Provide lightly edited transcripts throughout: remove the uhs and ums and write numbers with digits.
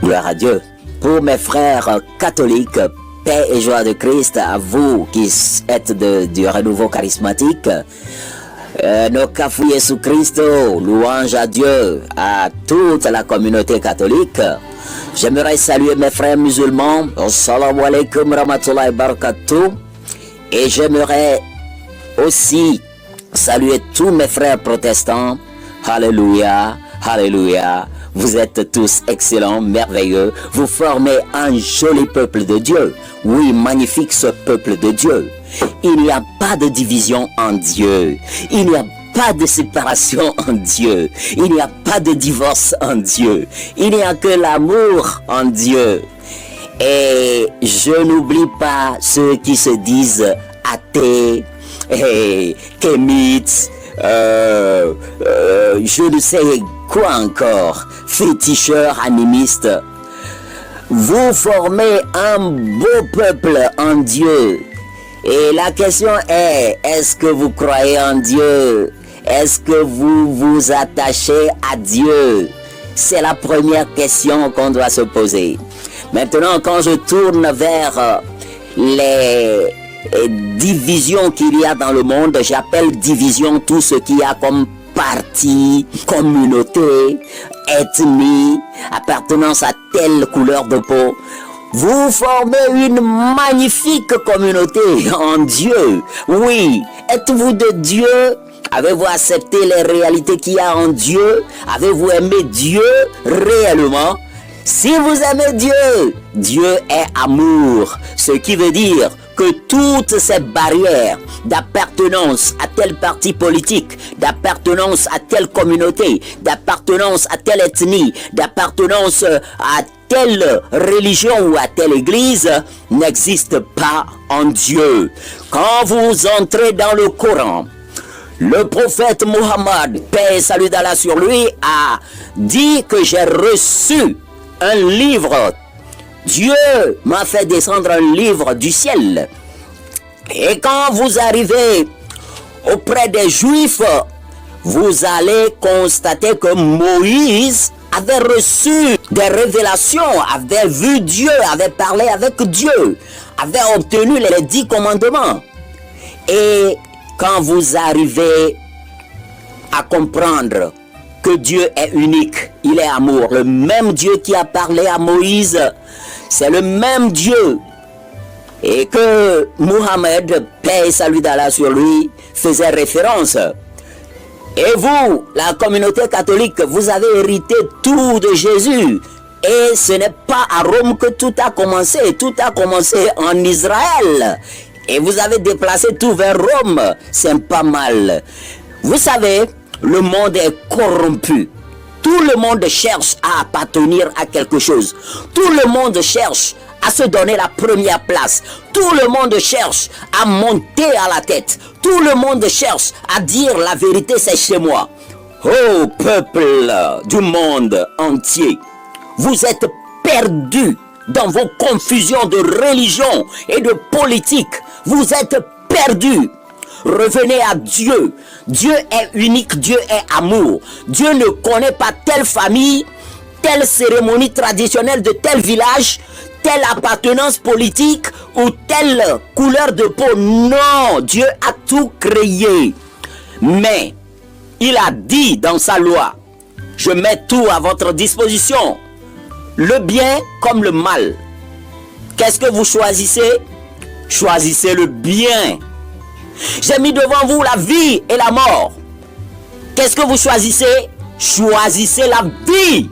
Gloire à Dieu. Pour mes frères catholiques, paix et joie de Christ à vous qui êtes du renouveau charismatique. Nos cafouilles sous Christ, louange à Dieu, à toute la communauté catholique. J'aimerais saluer mes frères musulmans. Assalamu alaikum rahmatullahi barakatuh. Et j'aimerais aussi saluer tous mes frères protestants. Alléluia, alléluia. Vous êtes tous excellents, merveilleux. Vous formez un joli peuple de Dieu. Oui, magnifique ce peuple de Dieu. Il n'y a pas de division en Dieu. Il n'y a pas de séparation en Dieu. Il n'y a pas de divorce en Dieu. Il n'y a que l'amour en Dieu. Et je n'oublie pas ceux qui se disent athées, kémites, je ne sais quoi encore, féticheurs, animistes. Vous formez un beau peuple en Dieu. Et la question est, est-ce que vous croyez en Dieu? Est-ce que vous vous attachez à Dieu? C'est la première question qu'on doit se poser. Maintenant, quand je tourne vers les divisions qu'il y a dans le monde, j'appelle division tout ce qu'il y a comme parti, communauté, ethnie, appartenance à telle couleur de peau. Vous formez une magnifique communauté en Dieu. Oui, êtes-vous de Dieu? Avez-vous accepté les réalités qu'il y a en Dieu? Avez-vous aimé Dieu réellement? Si vous aimez Dieu, Dieu est amour. Ce qui veut dire que toutes ces barrières d'appartenance à tel parti politique, d'appartenance à telle communauté, d'appartenance à telle ethnie, d'appartenance à telle religion ou à telle église n'existent pas en Dieu. Quand vous entrez dans le Coran, le prophète Muhammad, paix et salut d'Allah sur lui, a dit que j'ai reçu un livre. Dieu m'a fait descendre un livre du ciel. Et quand vous arrivez auprès des Juifs, vous allez constater que Moïse avait reçu des révélations, avait vu Dieu, avait parlé avec Dieu, avait obtenu les 10 commandements. Et quand vous arrivez à comprendre que Dieu est unique, il est amour, le même Dieu qui a parlé à Moïse, c'est le même Dieu. Et que Mohammed, paix et salut d'Allah sur lui, faisait référence. Et vous, la communauté catholique, vous avez hérité tout de Jésus. Et ce n'est pas à Rome que tout a commencé. Tout a commencé en Israël. Et vous avez déplacé tout vers Rome. C'est pas mal. Vous savez, le monde est corrompu. Tout le monde cherche à appartenir à quelque chose. Tout le monde cherche à se donner la première place. Tout le monde cherche à monter à la tête. Tout le monde cherche à dire la vérité, c'est chez moi. Oh peuple du monde entier, vous êtes perdus dans vos confusions de religion et de politique. Vous êtes perdus. Revenez à Dieu. Dieu est unique, Dieu est amour. Dieu ne connaît pas telle famille, telle cérémonie traditionnelle de tel village, telle appartenance politique ou telle couleur de peau. Non, Dieu a tout créé. Mais il a dit dans sa loi, je mets tout à votre disposition, le bien comme le mal. Qu'est-ce que vous choisissez? Choisissez le bien. J'ai mis devant vous la vie et la mort. Qu'est-ce que vous choisissez? Choisissez la vie.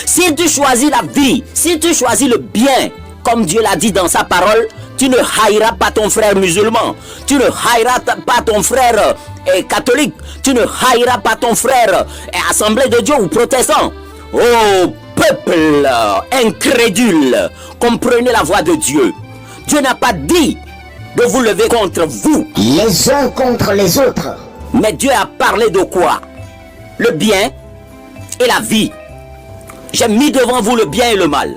Si tu choisis la vie, si tu choisis le bien, comme Dieu l'a dit dans sa parole, tu ne haïras pas ton frère musulman, tu ne haïras pas ton frère catholique, tu ne haïras pas ton frère assemblée de Dieu ou protestant. Oh peuple incrédule, comprenez la voix de Dieu. Dieu n'a pas dit de vous lever contre vous, les uns contre les autres. Mais Dieu a parlé de quoi? Le bien et la vie. J'ai mis devant vous le bien et le mal.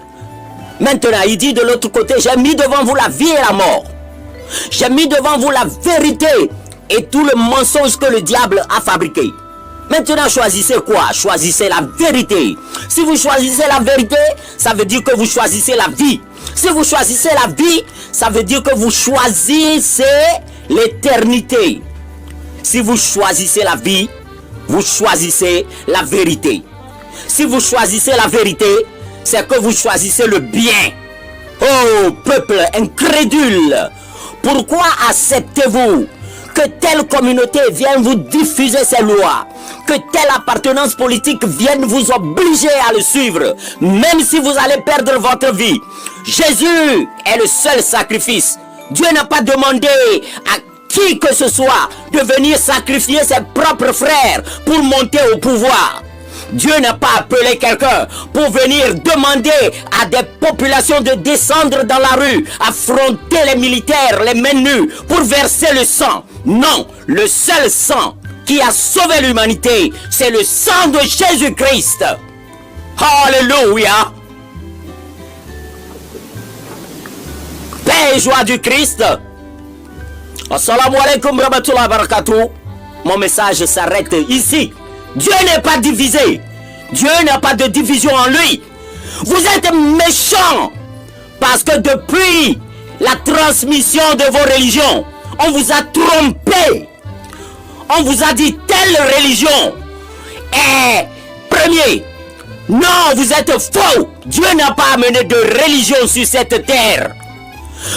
Maintenant, il dit de l'autre côté, j'ai mis devant vous la vie et la mort. J'ai mis devant vous la vérité et tout le mensonge que le diable a fabriqué. Maintenant, choisissez quoi? Choisissez la vérité. Si vous choisissez la vérité, ça veut dire que vous choisissez la vie. Si vous choisissez la vie, ça veut dire que vous choisissez l'éternité. Si vous choisissez la vie, vous choisissez la vérité. Si vous choisissez la vérité, c'est que vous choisissez le bien. Oh, peuple incrédule, pourquoi acceptez-vous que telle communauté vienne vous diffuser ses lois, que telle appartenance politique vienne vous obliger à le suivre, même si vous allez perdre votre vie? Jésus est le seul sacrifice. Dieu n'a pas demandé à qui que ce soit de venir sacrifier ses propres frères pour monter au pouvoir. Dieu n'a pas appelé quelqu'un pour venir demander à des populations de descendre dans la rue, affronter les militaires, les mains nues, pour verser le sang. Non, le seul sang qui a sauvé l'humanité, c'est le sang de Jésus-Christ. Alléluia. Paix et joie du Christ. Assalamu alaikum rahmatullahi wa barakatuh. Mon message s'arrête ici. Dieu n'est pas divisé. Dieu n'a pas de division en lui. Vous êtes méchants parce que depuis la transmission de vos religions, on vous a trompé. On vous a dit telle religion est premier. Non, vous êtes faux. Dieu n'a pas amené de religion sur cette terre.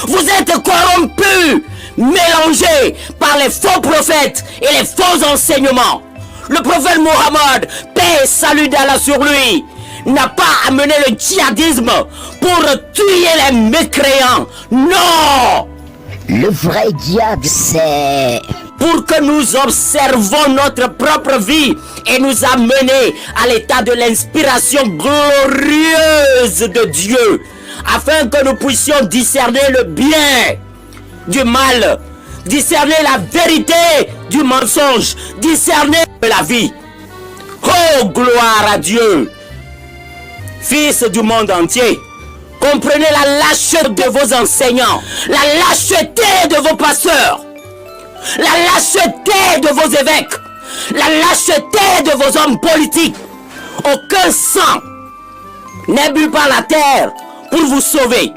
Vous êtes corrompus, mélangés par les faux prophètes et les faux enseignements. Le prophète Mohammed, paix et salut d'Allah sur lui, n'a pas amené le djihadisme pour tuer les mécréants. Non! Le vrai diable, c'est... pour que nous observons notre propre vie et nous amener à l'état de l'inspiration glorieuse de Dieu, afin que nous puissions discerner le bien du mal, discerner la vérité du mensonge, discerner la vie. Oh, gloire à Dieu. Fils du monde entier, comprenez la lâcheté de vos enseignants, la lâcheté de vos pasteurs, la lâcheté de vos évêques, la lâcheté de vos hommes politiques. Aucun sang n'est bu par la terre pour vous sauver.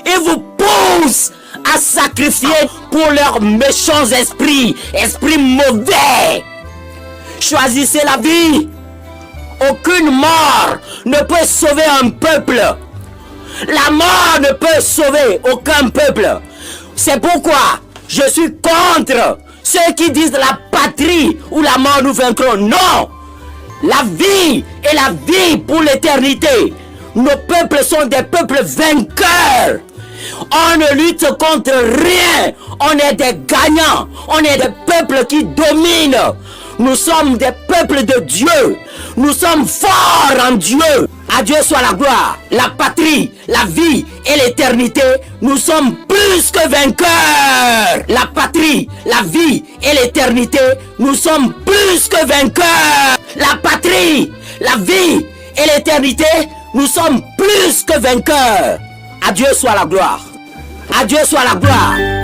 Ils vous poussent à sacrifier pour leurs méchants esprits, esprits mauvais. Choisissez la vie. Aucune mort ne peut sauver un peuple. La mort ne peut sauver aucun peuple. C'est pourquoi je suis contre ceux qui disent la patrie ou la mort nous vaincront. Non! La vie et la vie pour l'éternité. Nos peuples sont des peuples vainqueurs. On ne lutte contre rien. On est des gagnants. On est des peuples qui dominent. Nous sommes des peuples de Dieu. Nous sommes forts en Dieu. À Dieu soit la gloire, la patrie, la vie et l'éternité. Nous sommes plus que vainqueurs. La patrie, la vie et l'éternité. Nous sommes plus que vainqueurs. La patrie, la vie et l'éternité. Nous sommes plus que vainqueurs. À Dieu soit la gloire. À Dieu soit la gloire.